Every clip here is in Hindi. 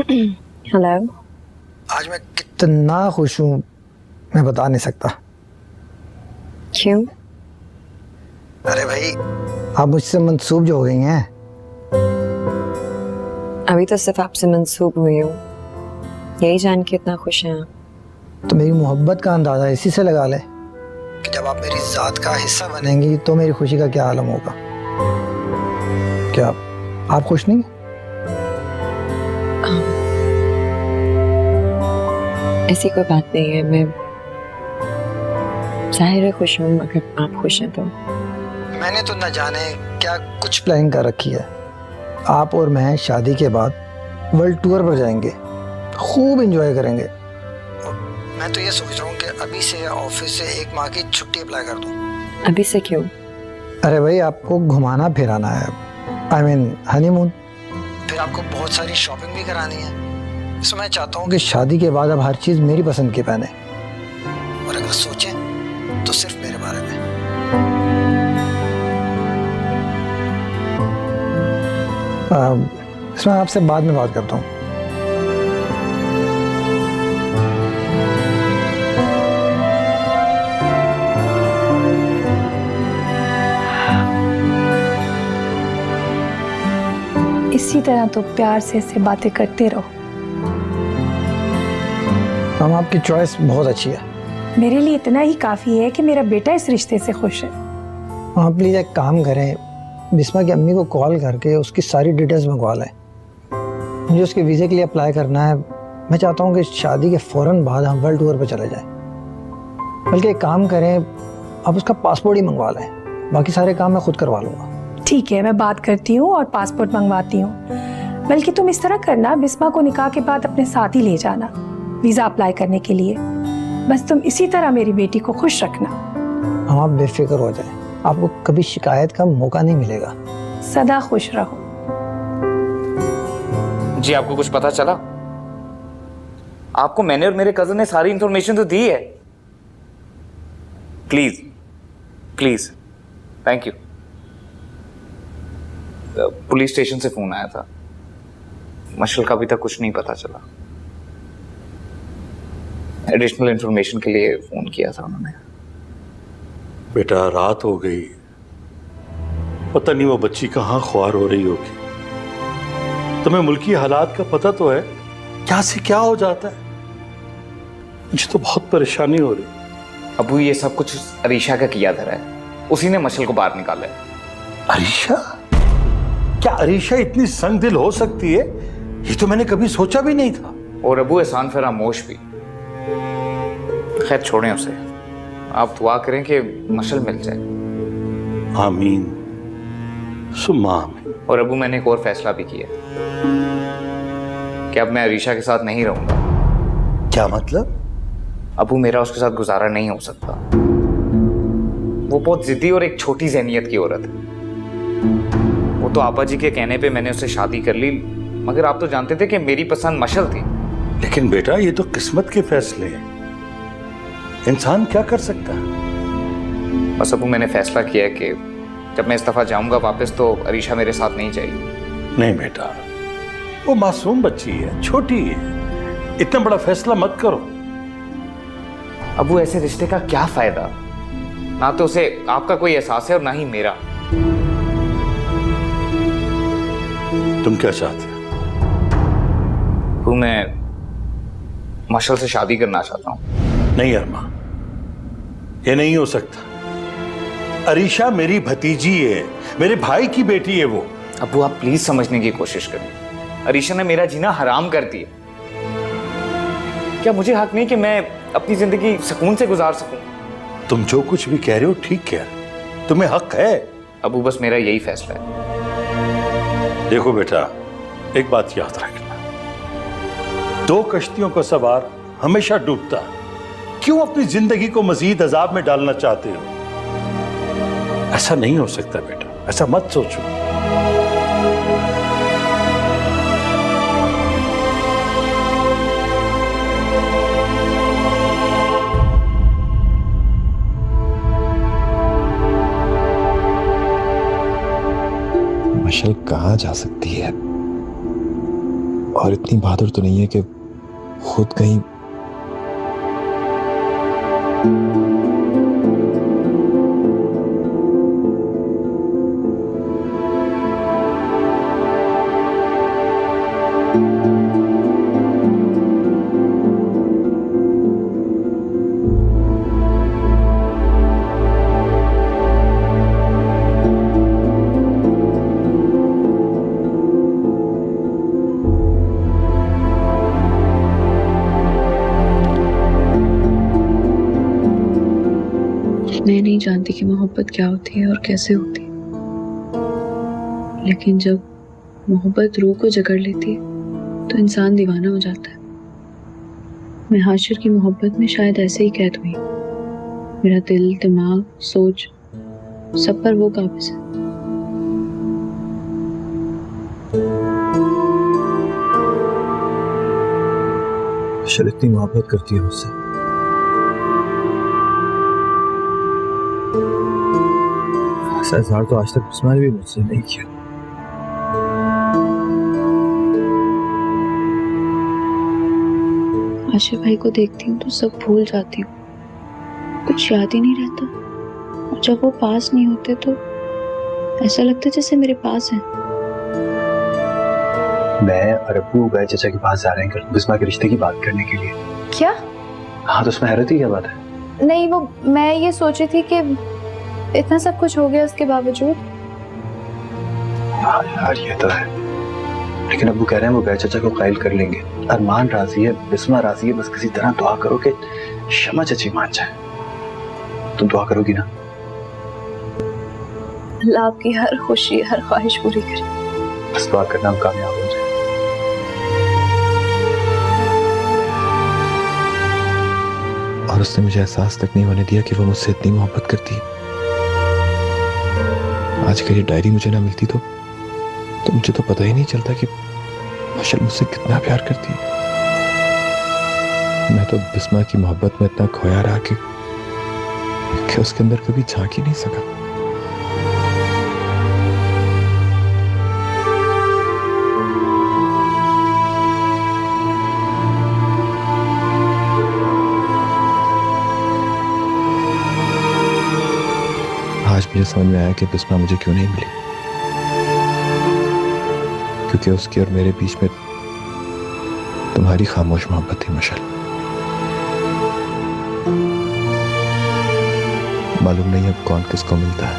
हेलो। आज मैं कितना खुश हूँ मैं बता नहीं सकता। क्यों? अरे भाई, आप मुझसे मंसूब जो हो गई हैं। अभी तो सिर्फ आपसे मंसूब हुई हूँ, यही जान के इतना खुश हैं आप। तो मेरी मोहब्बत का अंदाज़ा इसी से लगा ले कि जब आप मेरी ज़ात का हिस्सा बनेंगी तो मेरी खुशी का क्या आलम होगा। क्या आप खुश नहीं? ऐसी कोई बात नहीं है, मैं जाहिर है खुश हूँ, अगर आप खुश हैं तो। मैंने तो न जाने क्या कुछ प्लानिंग कर रखी है। आप और मैं शादी के बाद वर्ल्ड टूर पर जाएंगे, खूब एंजॉय करेंगे। और मैं तो ये सोच रहा हूँ कि अभी से ऑफिस से 1 माह की छुट्टी अप्लाई कर दूँ। अभी से क्यों? अरे भाई, आपको घुमाना फिराना है, आई मीन हनीमून। फिर आपको बहुत सारी शॉपिंग भी करानी है। इसमें मैं चाहता हूँ कि शादी के बाद आप हर चीज़ मेरी पसंद की पहने, और अगर सोचें तो सिर्फ मेरे बारे में। इसमें आपसे बाद में बात करता हूँ। इसी तरह तो प्यार से ऐसे बातें करते रहो। हम आपकी चॉइस बहुत अच्छी है। मेरे लिए इतना ही काफी है कि मेरा बेटा इस रिश्ते से खुश है। आप प्लीज़ एक काम करें, बिस्मा की अम्मी को कॉल करके उसकी सारी डिटेल्स मंगवा लें। मुझे उसके वीज़े के लिए अप्लाई करना है। मैं चाहता हूँ कि शादी के फ़ौरन बाद हम वर्ल्ड टूर पर चले जाएं। बल्कि एक काम करें, आप उसका पासपोर्ट ही मंगवा लें, बाकी सारे काम मैं खुद करवा लूँगा। ठीक है, मैं बात करती हूँ और पासपोर्ट मंगवाती हूँ। बल्कि तुम इस तरह करना, बिस्मा को निकाह के बाद अपने साथ ही ले जाना वीजा अप्लाई करने के लिए। बस तुम इसी तरह मेरी बेटी को खुश रखना। हम आप बेफिक्र हो जाएं, आपको कभी शिकायत का मौका नहीं मिलेगा। सदा खुश रहो। जी, आपको कुछ पता चला? आपको मैंने और मेरे कजन ने सारी इंफॉर्मेशन तो दी है। Please please, thank you. Police station से फोन आया था, मशल का अभी तक कुछ नहीं पता चला। एडिशनल इंफॉर्मेशन के लिए फोन किया था उन्होंने। बेटा, रात हो गई, पता नहीं वो बच्ची कहाँ ख्वार हो रही होगी। तुम्हें मुल्की हालात का पता तो है, क्या से क्या हो जाता है। मुझे तो बहुत परेशानी हो रही। अबू, ये सब कुछ अरीशा का किया धरा है, उसी ने मशल को बाहर निकाला है। अरीशा? क्या अरीशा इतनी संग दिल हो सकती है? ये तो मैंने कभी सोचा भी नहीं था। और अबू एहसान फरामोश भी। खैर छोड़ें उसे, आप दुआ करें कि मशल मिल जाए। आमीन सुम्मा आमीन। और अबू, मैंने एक और फैसला भी किया कि अब मैं अरीशा के साथ नहीं रहूंगा। क्या मतलब? अबू, मेरा उसके साथ गुजारा नहीं हो सकता। वो बहुत जिद्दी और एक छोटी ज़हनियत की औरत है। वो तो आपा जी के कहने पे मैंने उससे शादी कर ली, मगर आप तो जानते थे कि मेरी पसंद मशल थी। लेकिन बेटा, ये तो किस्मत के फैसले हैं, इंसान क्या कर सकता है। बस अबू, मैंने फैसला किया है कि जब मैं इस दफा जाऊंगा वापस तो अरीशा मेरे साथ नहीं जाएगी। नहीं बेटा, वो मासूम बच्ची है, छोटी है, इतना बड़ा फैसला मत करो। अबू, ऐसे रिश्ते का क्या फायदा? ना तो उसे आपका कोई एहसास है और ना ही मेरा। तुम क्या चाहते हो? अबू, मैं मशल से शादी करना चाहता हूँ। नहीं अरमा, ये नहीं हो सकता। अरीशा मेरी भतीजी है, मेरे भाई की बेटी है वो। अबू, आप प्लीज समझने की कोशिश करें। अरीशा ने मेरा जीना हराम कर दिया। क्या मुझे हक नहीं कि मैं अपनी जिंदगी सुकून से गुजार सकूं? तुम जो कुछ भी कह रहे हो ठीक कह रहे हो, तुम्हें हक है। अबू, बस मेरा यही फैसला है। देखो बेटा, एक बात याद रखना, 2 कश्तियों का सवार हमेशा डूबता है। क्यों अपनी जिंदगी को मजीद अजाब में डालना चाहते हो? ऐसा नहीं हो सकता बेटा, ऐसा मत सोचो। मशल कहाँ जा सकती है? और इतनी बहादुर तो नहीं है कि खुद कहीं मैं नहीं जानती कि मोहब्बत क्या होती है और कैसे होती है, लेकिन जब मोहब्बत रूह को जकड़ लेती है तो इंसान दीवाना हो जाता है। मैं हाशिर की मोहब्बत में शायद ऐसे ही कैद हुई। मेरा दिल, दिमाग, सोच सब पर वो काबिज है। शल इतनी मोहब्बत करती है मुझसे, ऐसा इजहार तो आज तक बिस्मा ने भी मुझसे नहीं किया। आशिफ भाई को देखती हूँ तो सब भूल जाती हूँ, कुछ याद ही नहीं रहता। और जब वो पास नहीं होते तो ऐसा लगता है जैसे मेरे पास है। मैं और अब्बू गए चाचा के पास जा रहे हैं कल बिस्मा के रिश्ते की बात करने के लिए। क्या? हाँ, तो उसमें हैरत ही क्या बात है? नहीं, वो मैं ये सोची थी कि इतना सब कुछ हो गया उसके बावजूद। हाँ यार, ये तो है, लेकिन अब्बू कह रहे हैं वो गए चाचा को कायल कर लेंगे। अरमान राजी है, बिस्मा राजी है, बस किसी तरह दुआ करो कि शमा चाची मान जाए। तुम दुआ करोगी ना? अल्लाह आपकी हर खुशी, हर ख्वाहिश पूरी करे। बस दुआ करना हम कामयाब हो जाए। और उसने मुझे एहसास तक नहीं होने दिया कि वो मुझसे इतनी मोहब्बत करती है। आज का ये डायरी मुझे ना मिलती तो मुझे तो पता ही नहीं चलता कि माशा मुझसे कितना प्यार करती है। मैं तो बिस्मा की मोहब्बत में इतना खोया रहा कि उसके अंदर कभी झांक ही नहीं सका। आज मुझे समझ में आया कि बिस्मा मुझे क्यों नहीं मिली, क्योंकि उसकी और मेरे बीच में तुम्हारी खामोश मोहब्बत थी मशाल। मालूम नहीं अब कौन किसको मिलता है,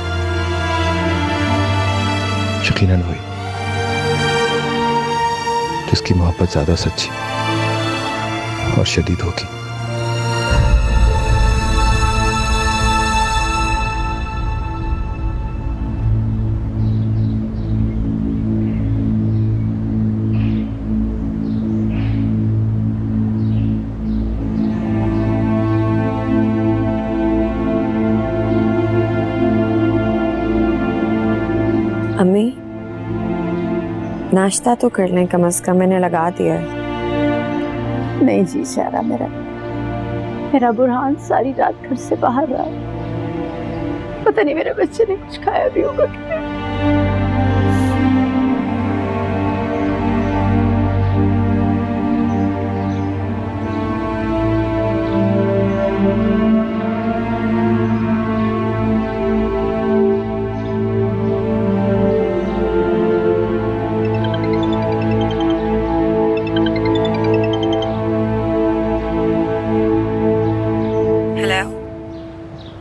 यकीनन वही जिसकी मोहब्बत ज्यादा सच्ची और शदीद होगी। अम्मी, नाश्ता तो कर लें कम से कम, मैंने लगा दिया है। नहीं जी सारा, मेरा बुरहान सारी रात घर से बाहर रहा। पता नहीं मेरे बच्चे ने कुछ खाया भी होगा कि नहीं।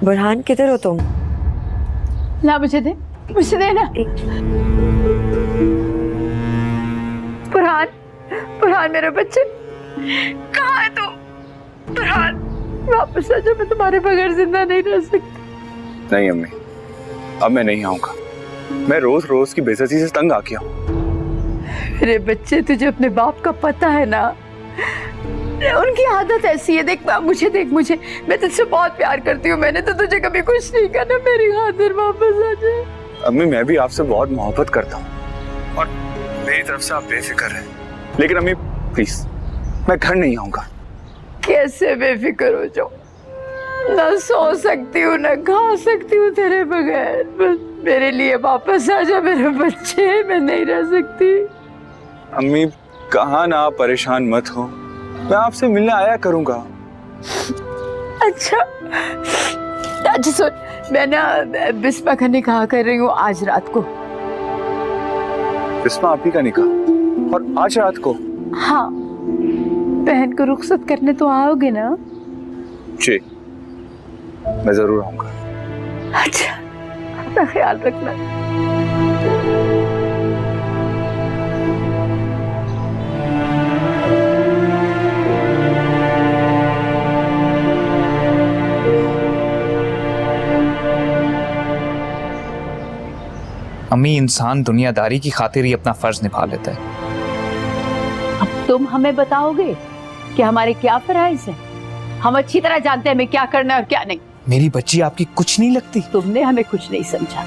बुरहान, किधर हो तुम? ला मुझे दे ना। बुरहान मेरे बच्चे, कहाँ है तू? बुरहान वापस आ जा, मैं तुम्हारे बगैर जिंदा नहीं रह सकती। नहीं अम्मी, अब मैं नहीं आऊंगा। मैं रोज रोज की बेइज्जती से तंग आ गया हूँ। मेरे बच्चे, तुझे अपने बाप का पता है ना, उनकी आदत ऐसी है। देख मुझे मैं तुझसे बहुत प्यार करती हूँ। मैंने तो तुझे कभी कुछ नहीं करना। मेरी खातिर वापस आ जाए। अम्मी, मैं भी आपसे बहुत मोहब्बत करता हूँ और मेरी तरफ से आप बेफिक्र हैं, लेकिन अम्मी प्लीज, मैं घर नहीं आऊंगा। कैसे बेफिक्र हो जाऊं? ना सो सकती हूँ, ना खा सकती हूँ तेरे बगैर। बस मेरे लिए वापस आ जा मेरे बच्चे, मैं नहीं रह सकती। अम्मी कहा ना, आप परेशान मत हो, मैं आपसे मिलने आया करूंगा। अच्छा अच्छा सुन, मैं ना बिस्मा का निकाह कर रही हूँ आज रात को। बिस्मा आप ही का निकाह और आज रात को? हाँ, बहन को रुखसत करने तो आओगे ना? जी, मैं जरूर आऊंगा। अच्छा, अपना ख्याल रखना। अम्मी, इंसान दुनियादारी की खातिर ही अपना फर्ज निभा लेता है। अब तुम हमें बताओगे कि हमारे क्या फराइज हैं? हम अच्छी तरह जानते हैं हमें क्या करना है और क्या नहीं। मेरी बच्ची आपकी कुछ नहीं लगती। तुमने हमें कुछ नहीं समझा,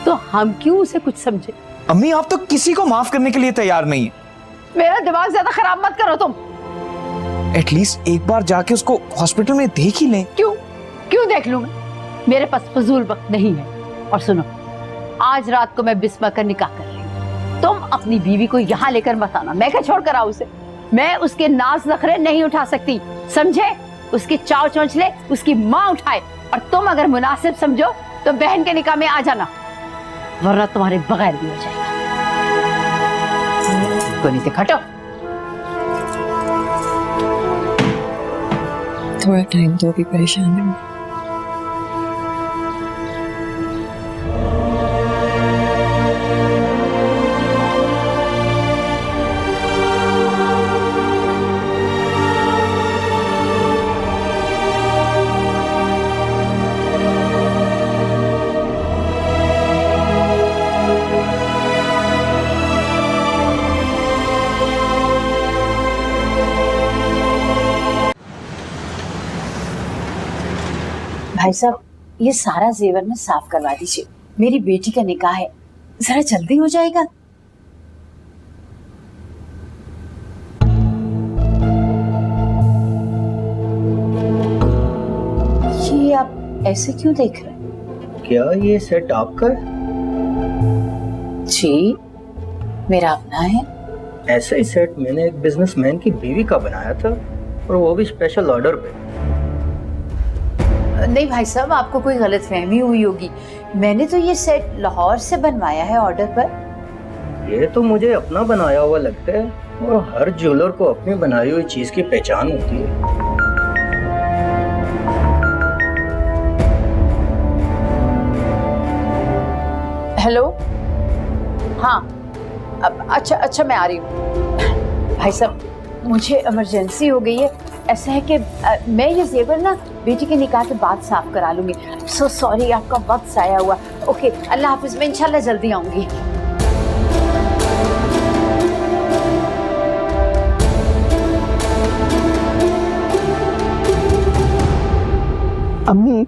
तो हम क्यों उसे कुछ समझे? अम्मी, आप तो किसी को माफ करने के लिए तैयार नहीं है। मेरा दिमाग ज्यादा खराब मत करो तुम। एटलीस्ट एक बार जाके उसको हॉस्पिटल में देख ही लें। क्यों क्यों देख लूं मैं? मेरे पास फजूल वक्त नहीं है। और सुनो, आज रात को मैं बिस्मा का निकाह कर रही हूँ। तुम अपनी बीवी को यहाँ लेकर मत आना। मैं क्या छोड़ कर आऊँ उसे? मैं उसके नाज नखरे नहीं उठा सकती, समझे? उसकी चाव चोंचले उसकी माँ उठाए, और तुम अगर मुनासिब समझो तो बहन के निकाह में आ जाना, वरना तुम्हारे बगैर भी हो जाएगा। को नीचे खटो। थोड़ा टाइम तो भी परेशान हूँ। भाई साहब, ये सारा जेवर में साफ करवा दीजिए। मेरी बेटी का निकाह है, जरा जल्दी हो जाएगा। ये आप ऐसे क्यों देख रहे हैं? क्या ये सेट आपका? जी, मेरा अपना है। ऐसा ही सेट मैंने एक बिजनेसमैन की बीवी का बनाया था, और वो भी स्पेशल ऑर्डर पे। नहीं भाई साहब, आपको कोई गलतफहमी हुई होगी। मैंने तो ये सेट लाहौर से बनवाया है ऑर्डर पर। ये तो मुझे अपना बनाया हुआ लगता है, और हर ज्वेलर को अपनी बनाई हुई चीज की पहचान होती है। हेलो, हाँ, अब अच्छा मैं आ रही हूँ। भाई साहब, मुझे इमरजेंसी हो गई है। ऐसा है कि मैं ये जेवर ना बेटी के निकाह के बाद साफ करा लूंगी। सो सॉरी, आपका वक्त ज़ाया हुआ। ओके, अल्लाह हाफिज। मैं इंशाल्लाह जल्दी आऊंगी। अम्मी,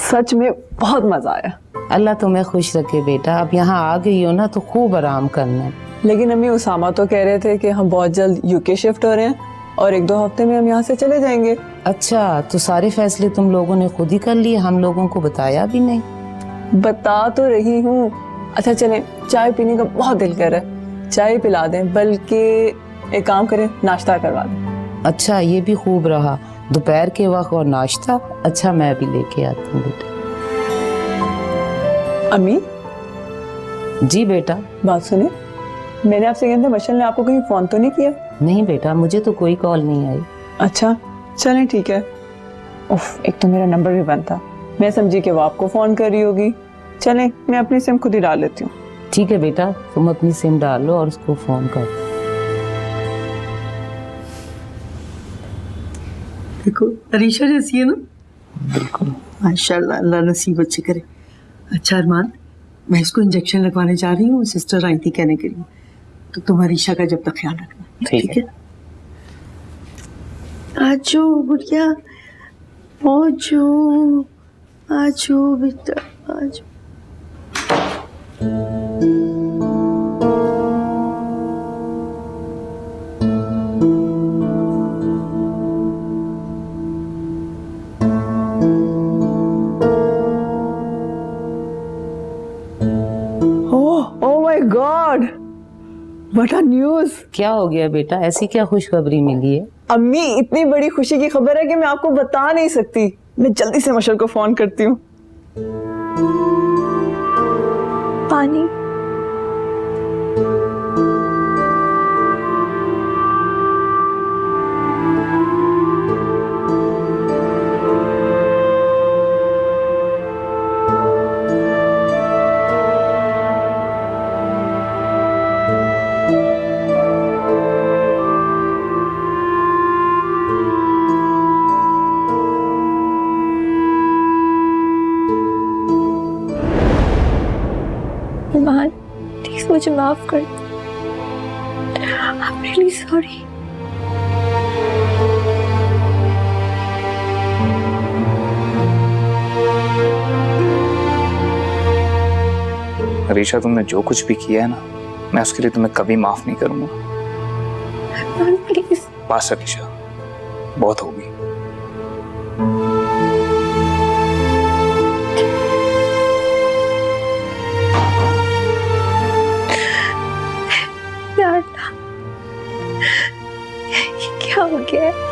सच में बहुत मजा आया। अल्लाह तुम्हें खुश रखे बेटा। अब यहाँ आ गई हो ना तो खूब आराम करना। लेकिन अम्मी, उसामा तो कह रहे थे कि हम बहुत जल्द यूके शिफ्ट हो रहे हैं और 1-2 हफ्ते में हम यहाँ से चले जाएंगे। अच्छा, तो सारे फैसले तुम लोगों ने खुद ही कर लिए, हम लोगों को बताया भी नहीं। बता तो रही हूँ। अच्छा चलें, चाय पीने का बहुत दिल कर रहा है, चाय पिला दें, बल्कि एक काम करें, नाश्ता करवा दें। अच्छा, ये भी खूब रहा, दोपहर के वक्त और नाश्ता। अच्छा, मैं भी लेके आती हूँ बेटा। अम्मी जी बेटा। बात सुने, मैंने आपसे कहते मशल ने आपको कहीं फोन तो नहीं किया? नहीं बेटा, मुझे तो कोई कॉल नहीं आई। अच्छा चलें, ठीक है। उफ, एक तो मेरा नंबर भी बंद था, मैं समझी कि वो आपको फोन कर रही होगी। चलें, मैं अपनी सिम खुद ही डाल लेती हूँ। ठीक है बेटा, तुम अपनी सिम डाल लो और उसको फोन कर। देखो, अरीशा जैसी है ना? बिल्कुल, माशाल्लाह, अल्लाह नसीब अच्छे करे। अच्छा अरमान, मैं इसको इंजेक्शन लगवाने जा रही हूँ, सिस्टर आई थी कहने के लिए, तो तुम अरीशा का जब तक ख्याल रखना, ठीक है? आजो गुड़िया, पहुंचो, आजो बेटा, आजो। ओह माय गॉड, बड़ा न्यूज। क्या हो गया बेटा, ऐसी क्या खुशखबरी मिली है? अम्मी, इतनी बड़ी खुशी की खबर है कि मैं आपको बता नहीं सकती। मैं जल्दी से मशर को फोन करती हूँ। पानी। मान, प्लीज मुझे माफ कर दो। I'm really sorry. अरीशा, तुमने जो कुछ भी किया है ना, मैं उसके लिए तुम्हें कभी माफ नहीं करूंगा। प्लीज। बस अरीशा, बहुत होगी। यार, ये क्या हो गया है?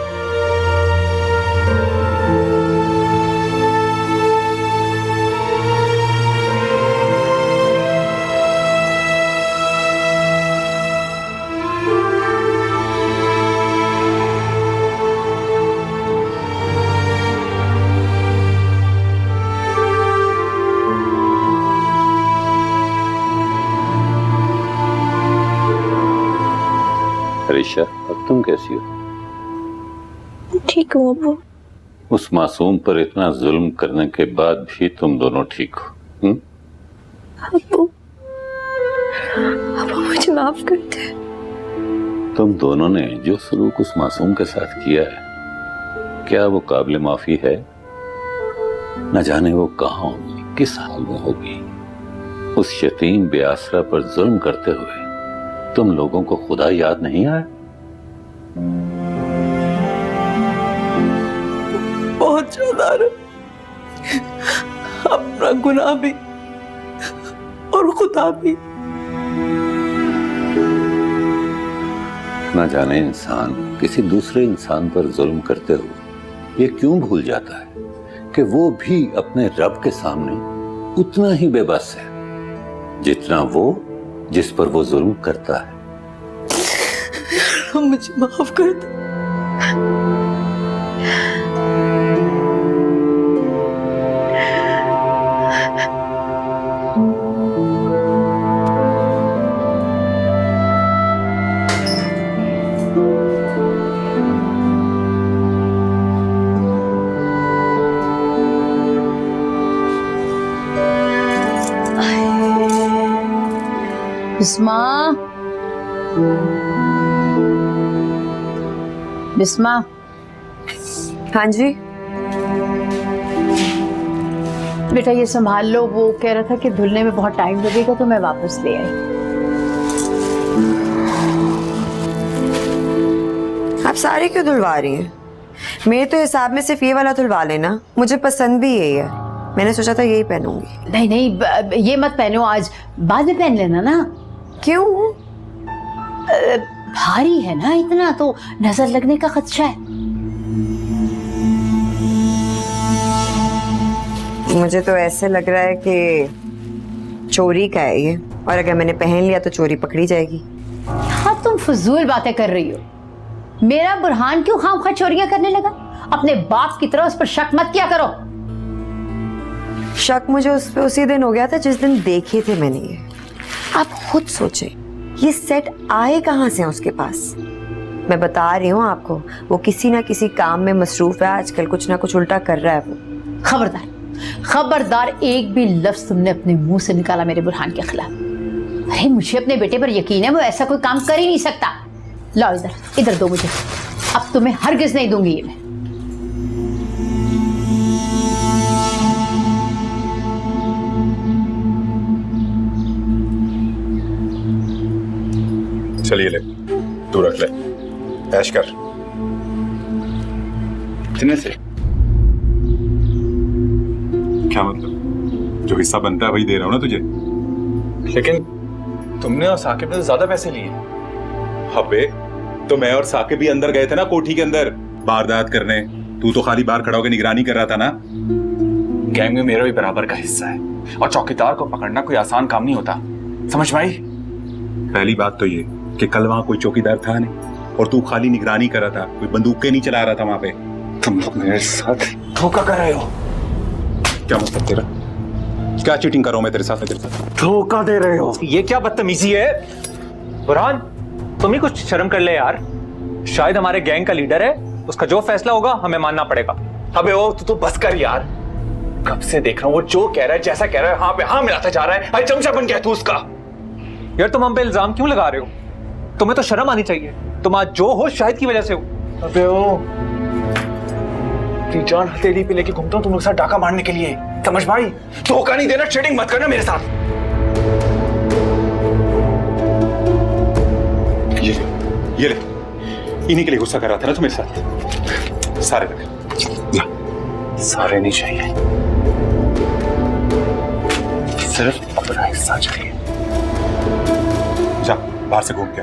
अरीशा, अब तुम कैसी हो? ठीक हूँ अब्बू। उस मासूम पर इतना जुल्म करने के बाद भी तुम दोनों ठीक हो? अब्बू, अब्बू मुझे माफ कर दे। तुम दोनों ने जो सलूक उस मासूम के साथ किया है, क्या वो काबिल माफी है? न जाने वो कहाँ होगी, किस हाल में होगी। उस यतीम बेआसरा पर जुल्म करते हुए तुम लोगों को खुदा याद नहीं आया? बहुत ज्यादा अपना गुनाह भी और खुदा भी। न जाने इंसान किसी दूसरे इंसान पर जुल्म करते हुए ये क्यों भूल जाता है कि वो भी अपने रब के सामने उतना ही बेबस है जितना वो जिस पर वो जुल्म करता है। मुझे माफ कर दो। बिस्मा, बिस्मा। हाँ जी बेटा, ये संभाल लो। वो कह रहा था कि धुलने में बहुत टाइम लगेगा, तो मैं वापस ले आई। आप सारे क्यों धुलवा रही हैं? मेरे तो हिसाब में सिर्फ ये वाला धुलवा लेना, मुझे पसंद भी यही है। मैंने सोचा था यही पहनूंगी। नहीं नहीं, ये मत पहनो आज, बाद में पहन लेना ना। क्यों? भारी है ना, इतना तो नजर लगने का खदशा है। मुझे तो ऐसे लग रहा है कि चोरी का है ये, और अगर मैंने पहन लिया तो चोरी पकड़ी जाएगी। हाँ, तुम फजूल बातें कर रही हो। मेरा बुरहान क्यों खामखा चोरियां करने लगा? अपने बाप की तरह उस पर शक मत किया करो। शक मुझे उस पे उसी दिन हो गया था जिस दिन देखे थे मैंने ये। आप खुद सोचे, ये सेट आए कहाँ से उसके पास? मैं बता रही हूँ आपको, वो किसी ना किसी काम में मसरूफ है आजकल, कुछ ना कुछ उल्टा कर रहा है वो। खबरदार, खबरदार, एक भी लफ्ज तुमने अपने मुंह से निकाला मेरे बुरहान के खिलाफ। अरे मुझे अपने बेटे पर यकीन है, वो ऐसा कोई काम कर ही नहीं सकता। लाओ इधर, इधर दो मुझे। अब तुम्हें हरगिज नहीं दूंगी ये मैं। चलिए ले, तू रख ले, ऐश कर। कितने से? क्या मतलब? जो हिस्सा बनता है वही दे रहा हूं ना तुझे। लेकिन तुमने और साकिब ने तो ज्यादा पैसे लिए। अबे तो मैं और साकिब भी अंदर गए थे ना कोठी के अंदर वारदात करने। तू तो खाली बाहर खड़ा होकर निगरानी कर रहा था ना। गैंग में मेरा भी बराबर का हिस्सा है और चौकीदार को पकड़ना कोई आसान काम नहीं होता, समझ में आई? पहली बात तो ये कि कल वहां कोई चौकीदार था नहीं और तू खाली निगरानी कर रहा था, कोई बंदूकें नहीं चला रहा था वहां पे। तुम लोग मेरे साथ धोखा कर रहे हो। क्या मतलब तेरा? क्या चीटिंग कर रहा हूं मैं तेरे साथ? धोखा दे रहे हो। ये क्या बदतमीजी है बुरहान, तुम ही कुछ शर्म कर ले यार। शायद हमारे गैंग का लीडर है, उसका जो फैसला होगा हमें मानना पड़ेगा। अबे ओ तू तो बस कर यार, कब से देख रहा हूँ वो जो कह रहा है जैसा कह रहा है हाँ पे हाँ मिलाता जा रहा है। भाई चमचा बन गया तू उसका। यार तुम हम पे इल्जाम क्यों लगा रहे हो? तुम्हें तो शर्म आनी चाहिए। तुम आज जो हो शायद की वजह से हो। अबे ओ जान हथेली पे लेके घूमता हूँ तुम लोग साथ डाका मारने के लिए, समझ भाई? धोखा नहीं देना, ट्रेडिंग मत करना मेरे साथ। ये ले, इन्हीं के लिए गुस्सा कर रहा था ना तू मेरे साथ। सारे रख। सारे नहीं चाहिए, सिर्फ अपना हिस्सा चाहिए। जा बाहर से घूम के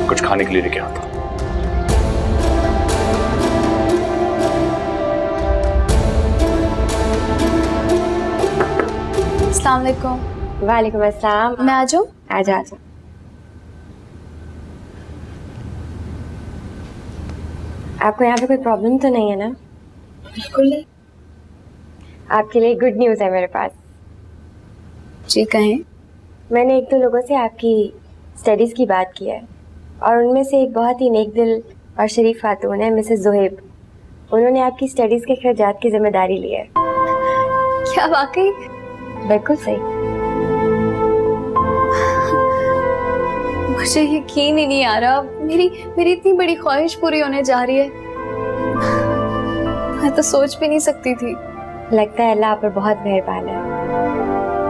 कुछ खाने के लिए लेके आता। अस्सलाम वालेकुम। वालेकुम अस्सलाम। मैं आ जाऊँ? आजा आजा। आपको यहाँ पे कोई प्रॉब्लम तो नहीं है ना? बिल्कुल नहीं। आपके लिए गुड न्यूज़ है मेरे पास। जी कहें। मैंने एक दो लोगों से आपकी स्टडीज़ की बात की है और उनमें से एक बहुत ही नेक दिल और शरीफ खातून है, मिसेस ज़ुहैब। उन्होंने आपकी स्टडीज़ के खर्चात की जिम्मेदारी ली है। क्या वाकई? बिल्कुल सही। मुझे यकीन ही नहीं आ रहा, मेरी इतनी बड़ी ख्वाहिश पूरी होने जा रही है। मैं तो सोच भी नहीं सकती थी। लगता है अल्लाह आप पर बहुत मेहरबान है।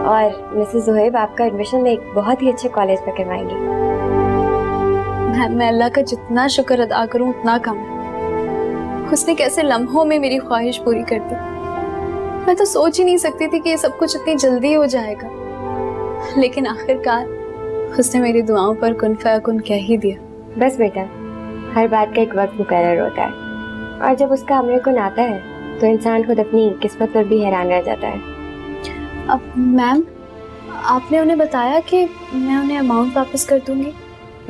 और मिसेस ज़ुहैब आपका एडमिशन एक बहुत ही अच्छे कॉलेज में करवाएंगी। मैं अल्लाह का जितना शुक्र अदा करूं उतना कम है। उसने कैसे लम्हों में मेरी ख्वाहिश पूरी कर दी। मैं तो सोच ही नहीं सकती थी कि ये सब कुछ इतनी जल्दी हो जाएगा, लेकिन आखिरकार उसने मेरी दुआओं पर कुन फयकुन कह ही दिया। बस बेटा, हर बात का एक वक्त मुकर्रर होता है और जब उसका अमर कुन आता है तो इंसान खुद अपनी किस्मत पर भी हैरान रह जाता है। अब मैम, आपने उन्हें बताया कि मैं उन्हें अमाउंट वापस कर दूंगी?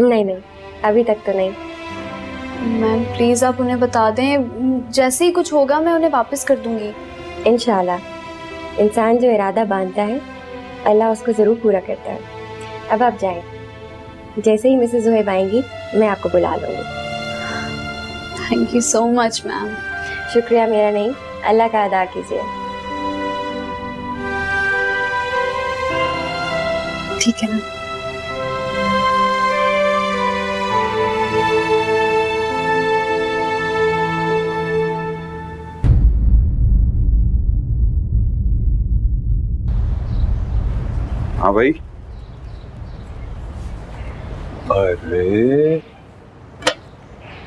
नहीं, अभी तक तो नहीं। मैम प्लीज़ आप उन्हें बता दें, जैसे ही कुछ होगा मैं उन्हें वापस कर दूंगी। इंशाल्लाह। इंसान जो इरादा बांधता है अल्लाह उसको ज़रूर पूरा करता है। अब आप जाएं। जैसे ही मिसेस ज़ुहैब आएंगी मैं आपको बुला लूँगी। Thank you so much ma'am. शुक्रिया मेरा नहीं, अल्लाह का अदा कीजिए। ठीक है मैम। हाँ भाई।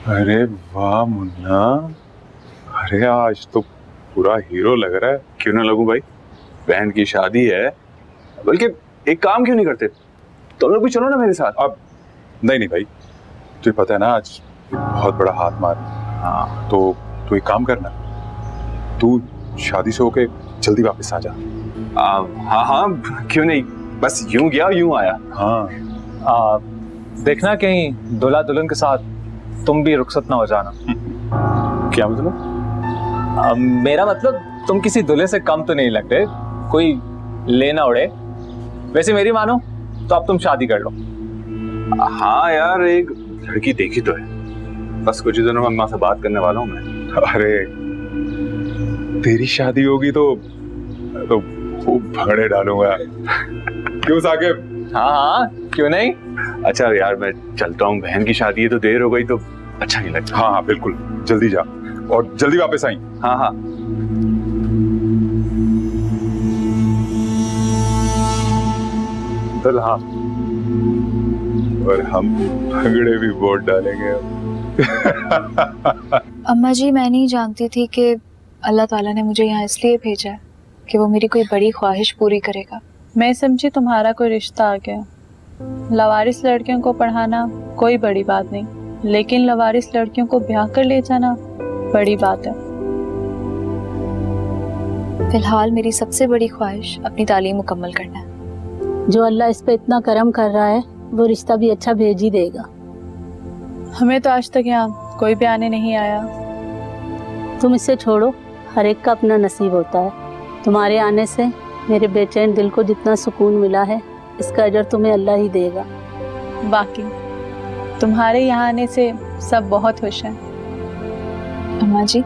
अरे वाह मुन्ना, अरे आज तो पूरा हीरो लग रहा है। क्यों ना लगूं भाई, बहन की शादी है। बल्कि एक काम क्यों नहीं करते, तुम लोग भी चलो ना मेरे साथ। अब नहीं भाई, तुझे पता है ना आज बहुत बड़ा हाथ मार। हाँ तो तू एक काम करना, तू शादी से होके जल्दी वापस आ जा। हाँ क्यों नहीं, बस यूं गया यूं आया। हाँ देखना कहीं दूल्हा दुल्हन के साथ तुम भी रुखसत ना हो जाना। क्या मतलब? मेरा मतलब तुम किसी दूल्हे से कम तो नहीं लगते, कोई लेना उड़े। वैसे मेरी मानो तो अब तुम शादी कर लो। हाँ यार, एक लड़की देखी तो है, बस कुछ ही दिनों में अम्मा से बात करने वाला हूँ मैं। अरे तेरी शादी होगी तो खूब भंगड़े डालूंगा। क्यों साकिब? हाँ क्यों नहीं। अच्छा यार मैं चलता हूँ, बहन की शादी है तो देर हो गई तो अच्छा नहीं लगता। हाँ बिल्कुल, जल्दी जा और जल्दी वापस आई। हाँ दुल्हा और हम भंगड़े भी वोट डालेंगे। अम्मा जी, मैं नहीं जानती थी कि अल्लाह ताला ने मुझे यहाँ इसलिए भेजा है कि वो मेरी कोई बड़ी ख्वाहिश पूरी करेगा। मैं समझी तुम्हारा कोई रिश्ता आ गया। लवारिस लड़कियों को पढ़ाना कोई बड़ी बात नहीं, लेकिन लवारिस लड़कियों को ब्याह कर ले जाना बड़ी बात है। फिलहाल मेरी सबसे बड़ी ख्वाहिश अपनी तालीम मुकम्मल करना है। जो अल्लाह इस पे इतना करम कर रहा है वो रिश्ता भी अच्छा भेज ही देगा। हमें तो आज तक यहाँ कोई भी आने नहीं आया। तुम इसे छोड़ो, हर एक का अपना नसीब होता है। तुम्हारे आने से मेरे बेचैन दिल को जितना सुकून मिला है, इसका अजर तुम्हें अल्लाह ही देगा। बाकी तुम्हारे यहाँ आने से सब बहुत खुश हैं। अम्मा जी,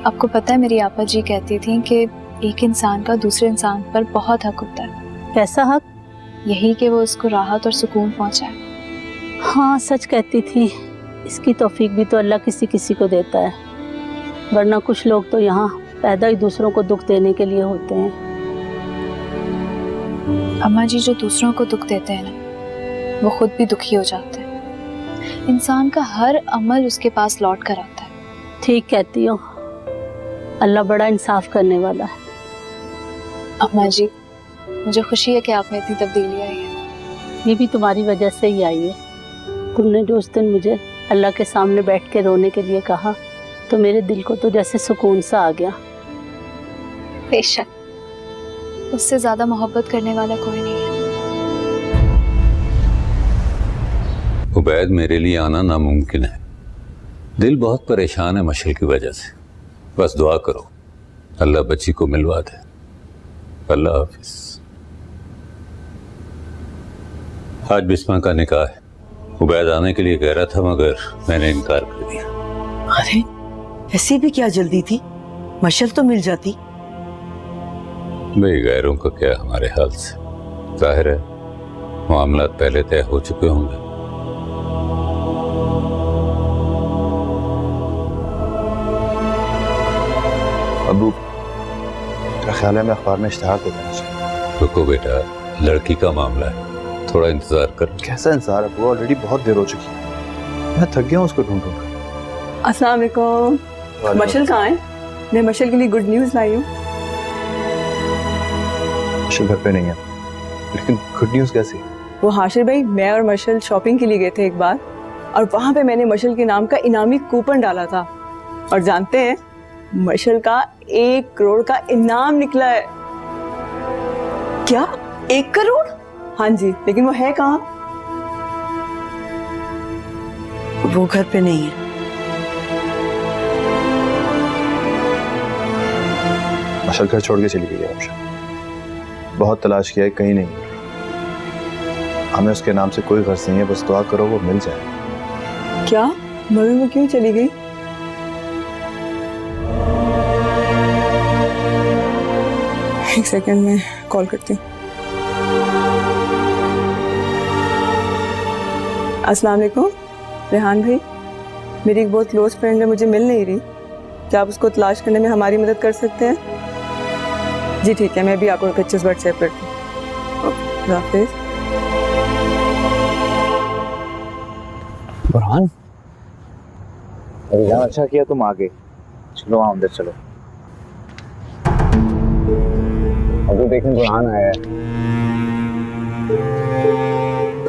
आपको पता है मेरी आपा जी कहती थी कि एक इंसान का दूसरे इंसान पर बहुत हक होता है। कैसा हक? यही कि वो उसको राहत और सुकून पहुंचाए। हाँ, सच कहती थी। इसकी तौफीक भी तो अल्लाह किसी किसी को देता है, वरना कुछ लोग तो यहाँ पैदा ही दूसरों को दुख देने के लिए होते हैं। अम्मा जी, जो दूसरों को दुख देते हैं ना, वो खुद भी दुखी हो जाते हैं। इंसान का हर अमल उसके पास लौट कर आता है। ठीक कहती हो, अल्लाह बड़ा इंसाफ करने वाला है। अम्मा जी, मुझे खुशी है कि आप में इतनी तब्दीली आई है। ये भी तुम्हारी वजह से ही आई है। तुमने जो उस दिन मुझे अल्लाह के सामने बैठ के रोने के लिए कहा, तो मेरे दिल को तो जैसे सुकून सा आ गया। बेशक, उससे ज्यादा मोहब्बत करने वाला कोई नहीं है। उबैद, मेरे लिए आना नामुमकिन है। दिल बहुत परेशान है मशल की वजह से। बस दुआ करो अल्लाह बच्ची को मिलवा दे। अल्लाह हाफिज। आज बिस्मा का निकाह है। उबैद आने के लिए कह रहा था, मगर मैंने इनकार कर दिया। अरे ऐसी भी क्या जल्दी थी, मशल तो मिल जाती। भाई, गैरों का क्या हमारे हाल से। जाहिर है मामलात पहले तय हो चुके होंगे। अबू, मेरा ख्याल है मैं अखबार में इश्तिहार दे देना चाहिए। रुको बेटा, लड़की का मामला है, थोड़ा इंतजार कर। कैसा इंतजार है, वो ऑलरेडी बहुत देर हो चुकी है। मैं थक गया हूँ उसको ढूंढ ढूंढ कर। अस्सलाम वालेकुम। मशल कहाँ है? मैं मशल के लिए गुड न्यूज़ लाई हूँ। मशल घर पे नहीं है, लेकिन गुड न्यूज़ कैसी? वो हाशिर भाई, मैं और मशल शॉपिंग के लिए गए थे एक बार, और वहाँ पे मैंने मशल के नाम का इनामी कूपन डाला था, और जानते हैं मशल का 1 करोड़ का इनाम निकला है। क्या 1 करोड़? हाँ जी, लेकिन वो है कहाँ? वो घर पे नहीं है। मशल घर छोड़ के चली गई है। बहुत तलाश किया है, कहीं नहीं मिल रही। हमें उसके नाम से कोई गर्ज नहीं है, बस दुआ करो वो मिल जाए। क्या मगर वो क्यों चली गई? एक सेकंड में कॉल करती हूँ। अस्सलाम वालेकुम रेहान भाई, मेरी एक बहुत क्लोज फ्रेंड है, मुझे मिल नहीं रही। क्या आप उसको तलाश करने में हमारी मदद कर सकते हैं? जी ठीक है, मैं भी आपको पिक्चर्स व्हाट्सएप करती हूँ। ओके, हाफिज़। बुरहान, अच्छा किया तुम आ गए। चलो वहाँ अंदर चलो। अबू देखने बुरहान आया है।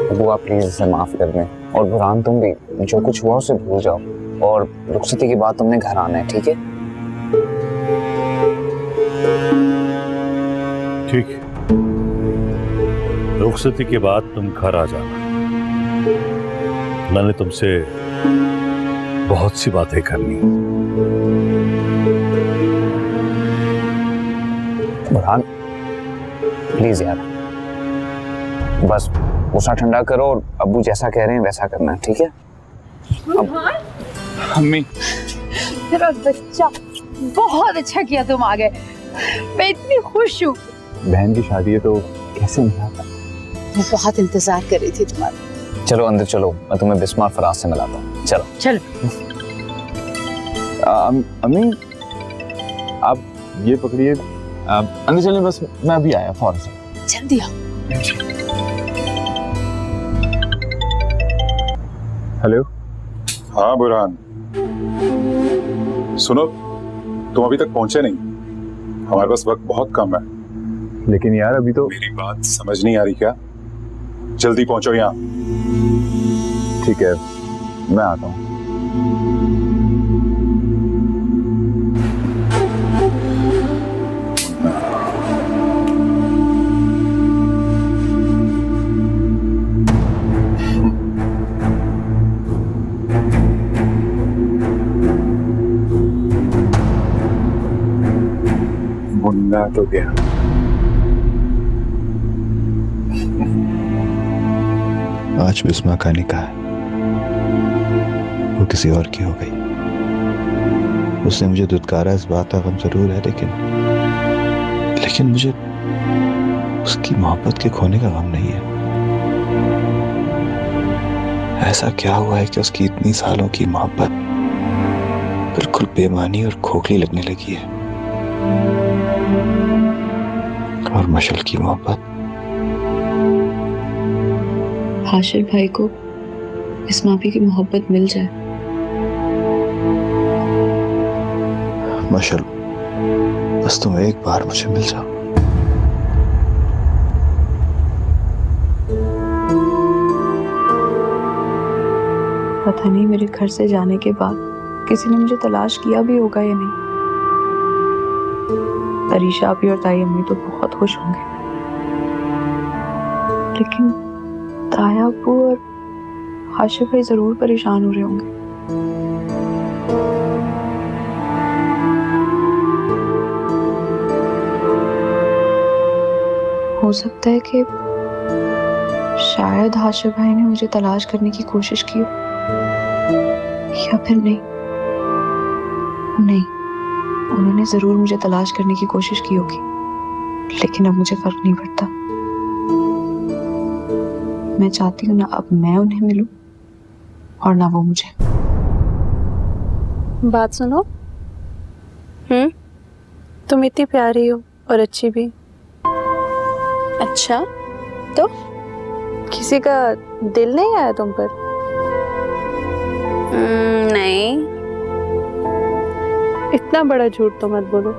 अबू आप प्लीज इसे माफ कर दें, और बुरहान तुम भी जो कुछ हुआ उसे भूल जाओ, और रुखसती के बाद तुमने घर आना है, ठीक है? ठीक है, रुखसती के बाद तुम घर आ जाना। मैंने तुमसे बहुत सी बातें करनी। बुरहान प्लीज यार, बस गुस्सा ठंडा करो, और अब्बू जैसा कह रहे हैं वैसा करना है, ठीक है? अम्मी, मेरा बच्चा, बहुत अच्छा किया तुम आ गए। मैं इतनी खुश हूँ। बहन की शादी है तो कैसे नहीं आता? मैं बहुत इंतजार कर रही थी तुम्हारा। चलो अंदर चलो, मैं तुम्हें बिस्मा और फराज से मिलाता हूँ। चलो चलो। अम्मी आप ये पकड़िए, अंदर चलिए, बस मैं अभी आया फौरन से। जल्दी आओ। हेलो। हाँ बुरहान, सुनो, तुम अभी तक पहुंचे नहीं। हमारे पास वक्त बहुत कम है। लेकिन यार अभी तो मेरी बात समझ नहीं आ रही क्या? जल्दी पहुंचो यहाँ। ठीक है, मैं आता हूँ। मुन्ना तो गया। आज बिस्मा का निकाह है, वो किसी और की हो गई। उसने मुझे दुत्कारा, इस बात का गम जरूर है, लेकिन मुझे उसकी मोहब्बत के खोने का गम नहीं है। ऐसा क्या हुआ है कि उसकी इतनी सालों की मोहब्बत बिल्कुल बेमानी और खोखली लगने लगी है, और मशल की मोहब्बत। हाशिर भाई को इस माफी की मोहब्बत मिल जाए। मशल, बस तुम एक बार मुझे मिल जाओ। पता नहीं मेरे घर से जाने के बाद किसी ने मुझे तलाश किया भी होगा या नहीं। अरीशा भी और ताई अम्मी तो बहुत खुश होंगे, लेकिन ताया अब्बू और हाशिर भाई जरूर परेशान हो रहे होंगे। हो सकता है कि शायद हाशिर भाई ने मुझे तलाश करने की कोशिश की हो, या फिर नहीं, उन्होंने जरूर मुझे तलाश करने की कोशिश की होगी, लेकिन अब मुझे फर्क नहीं पड़ता। मैं चाहती हूँ ना अब मैं उन्हें मिलूं और ना वो मुझे। बात सुनो। तुम इतनी प्यारी हो और अच्छी भी। अच्छा, तो किसी का दिल नहीं आया तुम पर? नहीं। इतना बड़ा झूठ तो मत बोलो।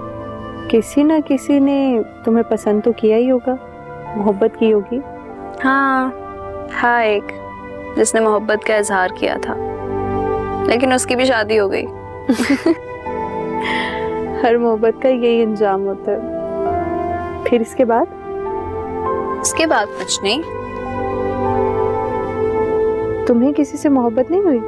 किसी ना किसी ने तुम्हें पसंद तो किया ही होगा, मोहब्बत की होगी। हाँ, एक जिसने मोहब्बत का इजहार किया था, लेकिन उसकी भी शादी हो गई। हर मोहब्बत का यही अंजाम होता है। फिर इसके बाद कुछ नहीं। तुम्हें किसी से मोहब्बत नहीं हुई?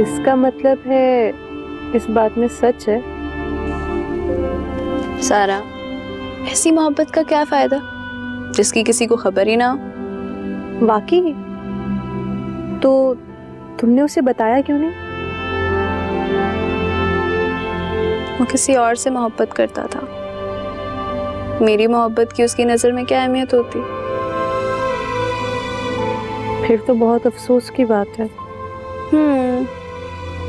इसका मतलब है इस बात में सच है। सारा, ऐसी मोहब्बत का क्या फायदा जिसकी किसी को खबर ही ना हो। वाकई? तो तुमने उसे बताया क्यों नहीं? वो किसी और से मोहब्बत करता था। मेरी मोहब्बत की उसकी नजर में क्या अहमियत होती? फिर तो बहुत अफसोस की बात है।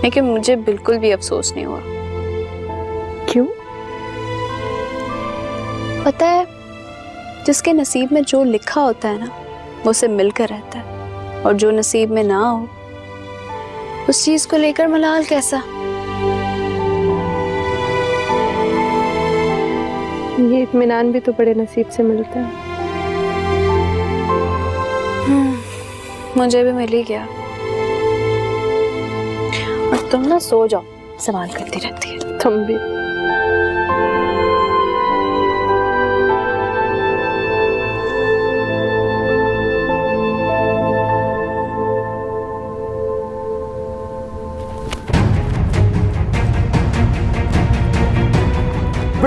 लेकिन मुझे बिल्कुल भी अफसोस नहीं हुआ। क्यों? पता है, जिसके नसीब में जो लिखा होता है ना, वो उसे मिलकर रहता है, और जो नसीब में ना हो उस चीज को लेकर मलाल कैसा। ये इत्मीनान भी तो बड़े नसीब से मिलता है। मुझे भी मिल ही गया। और तुम ना सो जाओ, सवाल करती रहती है। तुम भी।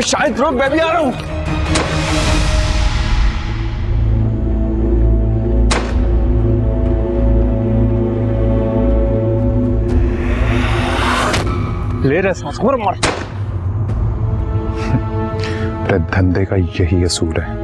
शायद रुक, मैं भी आ रहा हूं। ले रहे सांस, मार। धंधे का यही असूल है,